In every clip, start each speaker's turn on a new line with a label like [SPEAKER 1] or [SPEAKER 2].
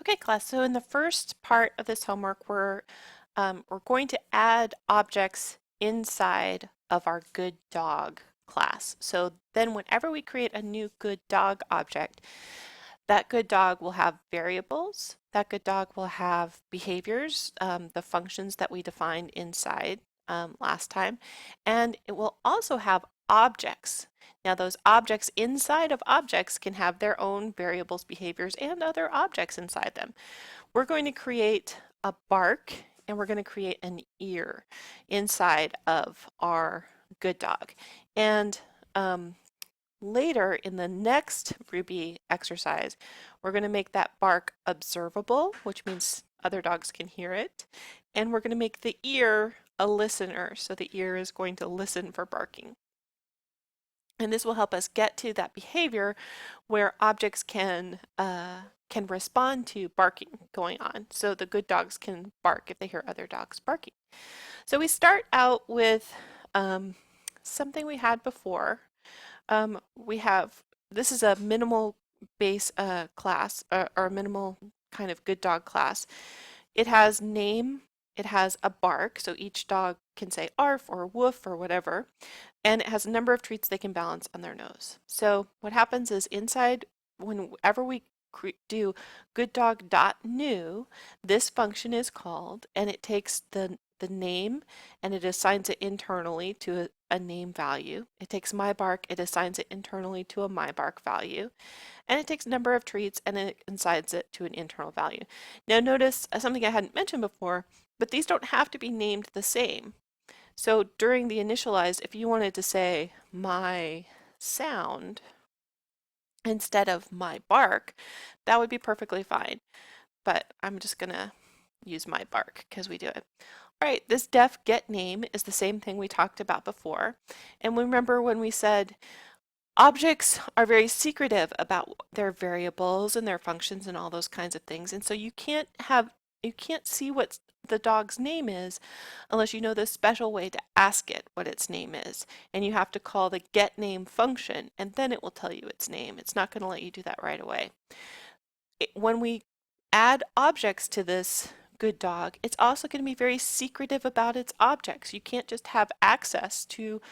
[SPEAKER 1] Okay, class. So in the first part of this homework, we're going to add objects inside of our good dog class. So then whenever we create a new good dog object, that good dog will have variables. That good dog will have behaviors, the functions that we defined inside last time, and it will also have objects. Now those objects inside of objects can have their own variables, behaviors, and other objects inside them. We're going to create a bark and we're going to create an ear inside of our good dog. And later in the next Ruby exercise, we're going to make that bark observable, which means other dogs can hear it. And we're going to make the ear a listener, so the ear is going to listen for barking. And this will help us get to that behavior where objects can respond to barking going on. So the good dogs can bark if they hear other dogs barking. So we start out with something we had before. This is a minimal base class or a minimal kind of good dog class. It has name, it has a bark, so each dog can say arf or woof or whatever, and it has a number of treats they can balance on their nose. So what happens is inside, whenever we do gooddog.new, this function is called, and it takes the name and it assigns it internally to a name value. It takes my bark, it assigns it internally to a my bark value, and it takes a number of treats and it assigns it to an internal value. Now notice something I hadn't mentioned before, but these don't have to be named the same. So during the initialize, if you wanted to say my sound instead of my bark, that would be perfectly fine. But I'm just gonna use my bark because we do it. All right, this def get name is the same thing we talked about before. And remember when we said objects are very secretive about their variables and their functions and all those kinds of things. And so you can't see what the dog's name is unless you know the special way to ask it what its name is. And you have to call the get name function and then it will tell you its name. It's not going to let you do that right away. When we add objects to this good dog, it's also going to be very secretive about its objects. You can't just have access to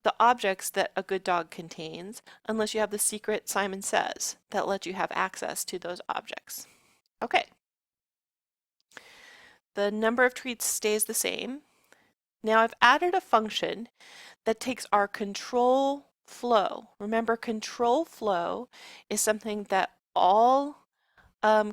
[SPEAKER 1] the objects that a good dog contains unless you have the secret Simon Says that lets you have access to those objects. Okay. The number of treats stays the same. Now I've added a function that takes our control flow. Remember, control flow is something that all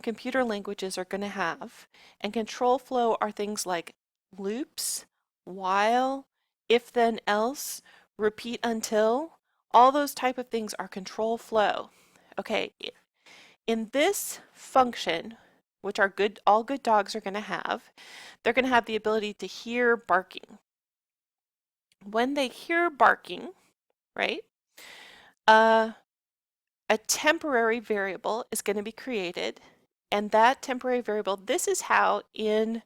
[SPEAKER 1] computer languages are going to have. And control flow are things like loops, while, if then else, repeat until. All those type of things are control flow. Okay, in this function, which all good dogs are going to have, they're going to have the ability to hear barking. When they hear barking, right, a temporary variable is going to be created, and that temporary variable, this is how in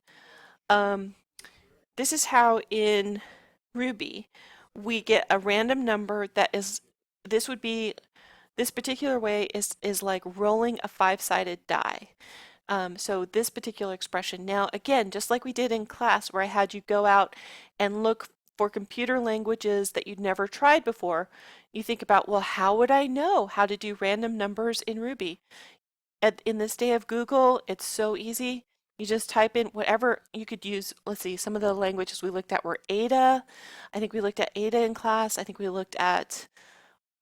[SPEAKER 1] Ruby we get a random number that is, this particular way is like rolling a five-sided die. So this particular expression, now again, just like we did in class where I had you go out and look for computer languages that you'd never tried before, you think about, well, how would I know how to do random numbers in Ruby? In this day of Google, it's so easy. You just type in whatever you could use. Let's see, some of the languages we looked at were Ada. I think we looked at Ada in class. I think we looked at,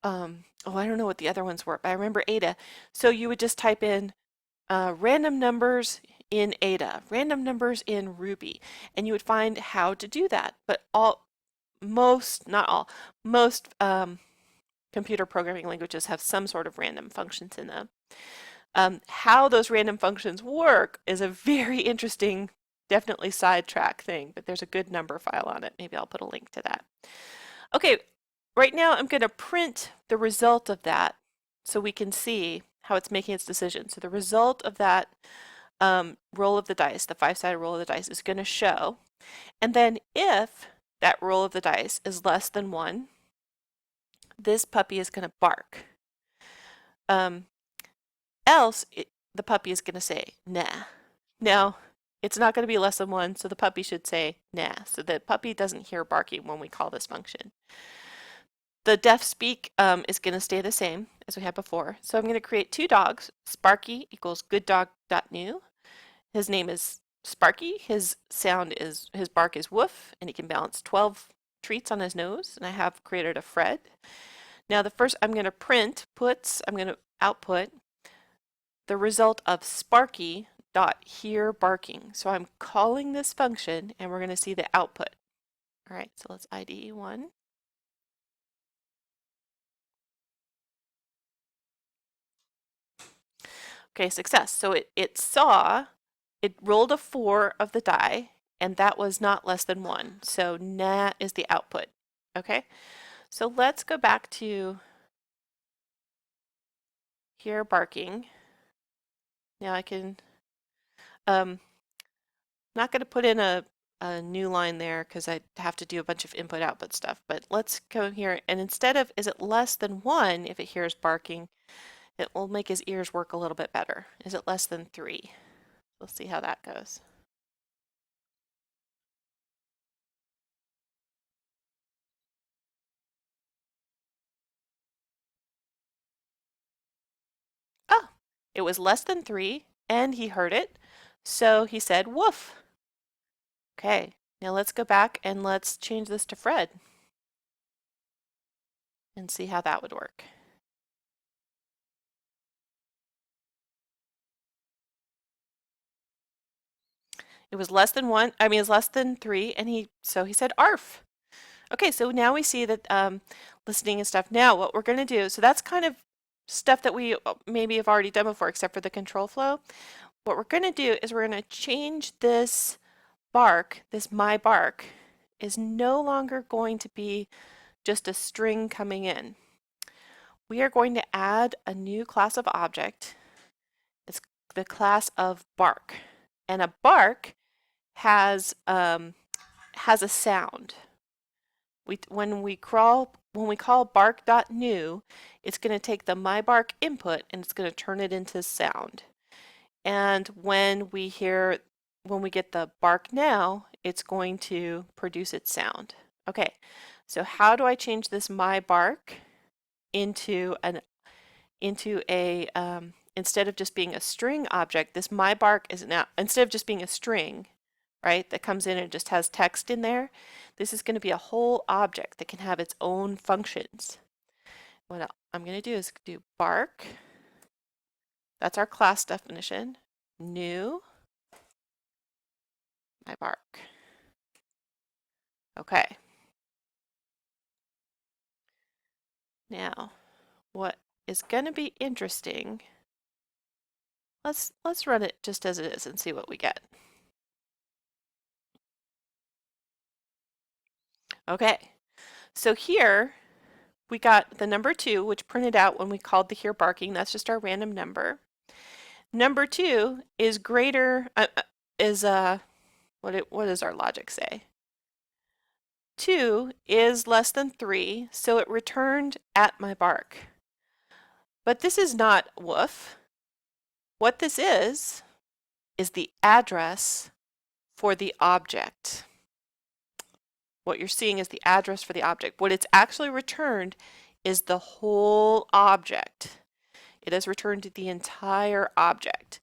[SPEAKER 1] oh, I don't know what the other ones were, but I remember Ada. So you would just type in random numbers in Ada, random numbers in Ruby, and you would find how to do that. But not all, most computer programming languages have some sort of random functions in them. How those random functions work is a very interesting, definitely sidetrack thing, but there's a good number file on it. Maybe I'll put a link to that. Okay, right now I'm going to print the result of that so we can see how it's making its decision. So the result of that roll of the dice, the five-sided roll of the dice, is going to show. And then if that roll of the dice is less than 1, this puppy is going to bark. Else, the puppy is going to say nah. Now, it's not going to be less than 1, so the puppy should say nah. So the puppy doesn't hear barking when we call this function. The def speak is going to stay the same as we had before. So I'm going to create 2 dogs. Sparky equals gooddog.new. His name is Sparky. His bark is woof, and he can balance 12 treats on his nose. And I have created a Fred. Now the first I'm going to I'm going to output the result of Sparky dot hear barking. So I'm calling this function, and we're going to see the output. All right, so let's IDE 1. Okay, success. So it rolled a 4 of the die, and that was not less than 1. So nah is the output. Okay, so let's go back to hear barking. Now I can, not going to put in a new line there because I have to do a bunch of input output stuff, but let's go here, and instead of is it less than 1 if it hears barking, it will make his ears work a little bit better. Is it less than 3? We'll see how that goes. Oh, it was less than 3 and he heard it, so he said woof. Okay, now let's go back and let's change this to Fred and see how that would work. It was less than 1, I mean it's less than 3, and so he said arf. Okay, so now we see that listening and stuff. Now what we're going to do, so that's kind of stuff that we maybe have already done before except for the control flow. What we're going to do is we're going to change this bark, this my bark, is no longer going to be just a string coming in. We are going to add a new class of object. It's the class of bark. And a bark has a sound. When we call bark.new, it's going to take the mybark input and it's going to turn it into sound. And when we get the bark now, it's going to produce its sound. Okay, so how do I change this mybark into a instead of just being a string object, this mybark is now, instead of just being a string, right, that comes in and just has text in there, this is going to be a whole object that can have its own functions. What I'm going to do is do bark, that's our class definition, new, mybark. Okay. Now, what is going to be interesting, let's run it just as it is and see what we get. Okay, so here we got the number 2, which printed out when we called the hear barking. That's just our random number. Number 2 is greater, what does our logic say? 2 is less than 3, so it returned at my bark. But this is not woof. What this is the address for the object. What you're seeing is the address for the object. What it's actually returned is the whole object. It has returned the entire object,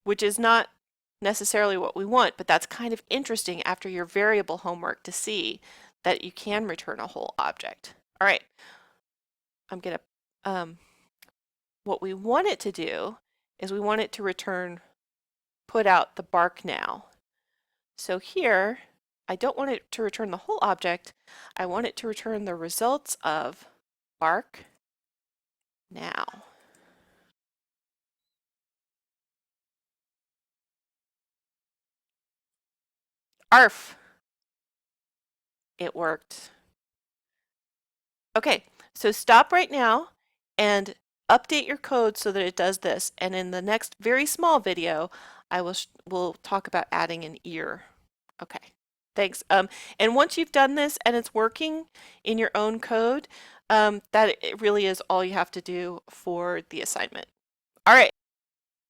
[SPEAKER 1] which is not necessarily what we want, but that's kind of interesting after your variable homework to see that you can return a whole object. All right, I'm going to, what we want it to do is we want it to put out the bark now. So here, I don't want it to return the whole object. I want it to return the results of bark now. Arf! It worked. Okay, so stop right now and update your code so that it does this. And in the next very small video, I will talk about adding an ear. Okay, thanks. And once you've done this and it's working in your own code, that it really is all you have to do for the assignment. All right.